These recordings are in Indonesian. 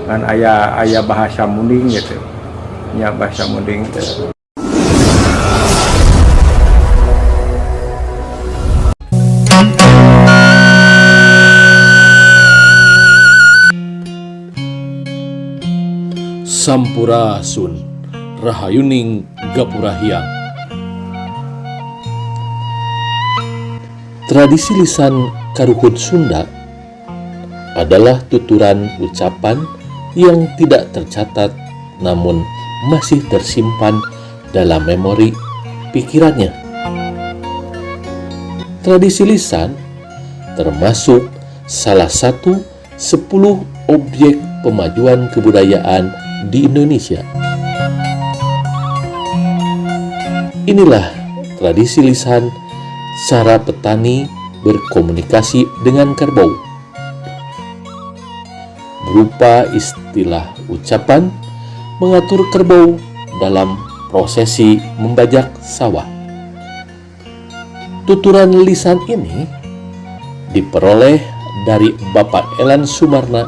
kan aya bahasa munding gitu, nya bahasa munding teh. Sampurasun Rahayuning Gapurahyang. Tradisi lisan Karuhut Sunda adalah tuturan ucapan yang tidak tercatat namun masih tersimpan dalam memori pikirannya. Tradisi lisan termasuk salah satu 10 objek pemajuan kebudayaan di Indonesia. Inilah tradisi lisan cara petani berkomunikasi dengan kerbau, berupa istilah ucapan mengatur kerbau dalam prosesi membajak sawah. Tuturan lisan ini diperoleh dari Bapak Elan Sumarna,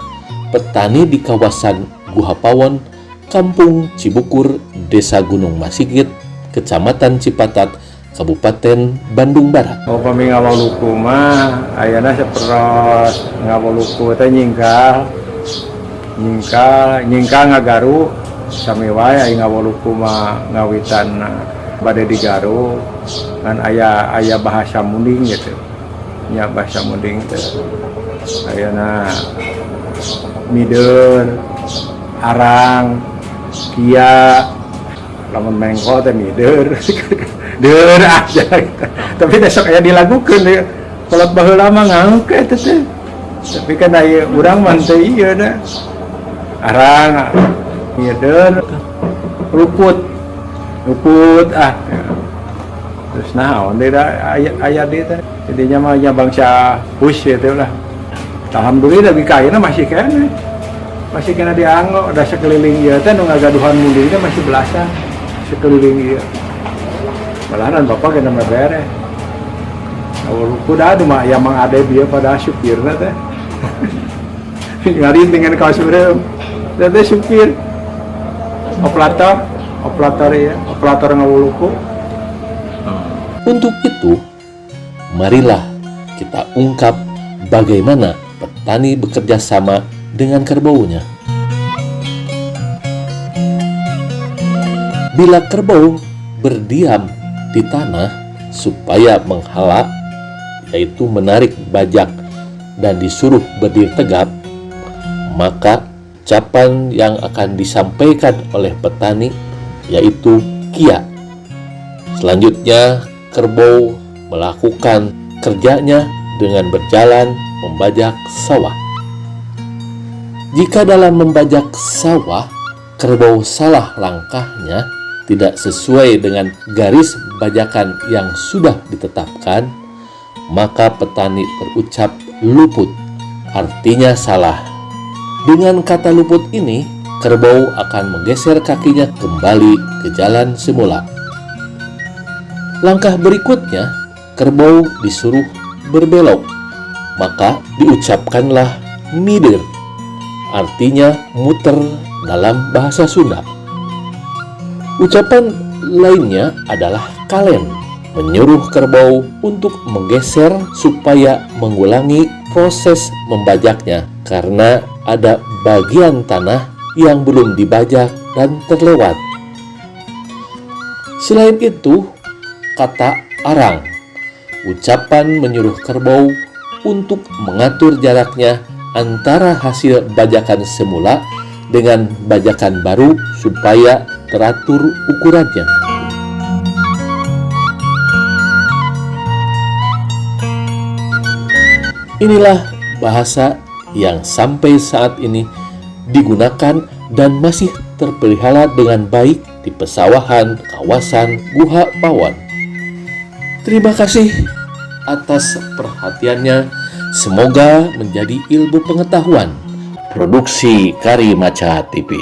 petani di kawasan Guhapawon, Kampung Cibukur, Desa Gunung Masigit, Kecamatan Cipatat, Kabupaten Bandung Barat. Upami ngawuluku mah ayana saperos ngawuluku teh nyingkal ngagaru sami wae aya ngawuluku mah ngawitan bade digaru kan aya bahasa munding gitu, nya bahasa munding teh. Ayana mideun, arang, kia, lamun mengko teh mideun. Deur aja gitu. Tapi besok aya dilagukeun ya. Kolot baheula mah nganguk eta teh. Tapi kan aya urang mah teh ieu da. Arang ieu deur luput ah. Terus naon deui da aya deui teh. Jadinya mah nya bangsa Hush itu lah. Alhamdulillah bikaina masih kene. Masih kena dianggo da sekeliling ieu teh nu ngagaduhan munding teh masih belasan sekeliling ieu. Malahan bapak kena beres. Awalku dah mah yang mengade dia pada supirna teh. Ngarin dengan kaos berem. Teh supir. Operator ngawuluku. Untuk itu, marilah kita ungkap bagaimana petani bekerja sama dengan kerbaunya. Bila kerbau berdiam di tanah supaya menghala, yaitu menarik bajak dan disuruh berdiri tegap, maka ucapan yang akan disampaikan oleh petani yaitu kia. Selanjutnya kerbau melakukan kerjanya dengan berjalan membajak sawah. Jika dalam membajak sawah kerbau salah langkahnya, tidak sesuai dengan garis bajakan yang sudah ditetapkan, maka petani berucap luput, artinya salah. Dengan kata luput ini, kerbau akan menggeser kakinya kembali ke jalan semula. Langkah berikutnya, kerbau disuruh berbelok, maka diucapkanlah mider, artinya muter dalam bahasa Sunda. Ucapan lainnya adalah kalen, menyuruh kerbau untuk menggeser supaya mengulangi proses membajaknya karena ada bagian tanah yang belum dibajak dan terlewat. Selain itu, kata arang, ucapan menyuruh kerbau untuk mengatur jaraknya antara hasil bajakan semula dengan bajakan baru supaya teratur ukurannya. Inilah bahasa yang sampai saat ini digunakan dan masih terpelihara dengan baik di pesawahan kawasan Guhapawon. Terima kasih atas perhatiannya. Semoga menjadi ilmu pengetahuan. Produksi Karimaca TV.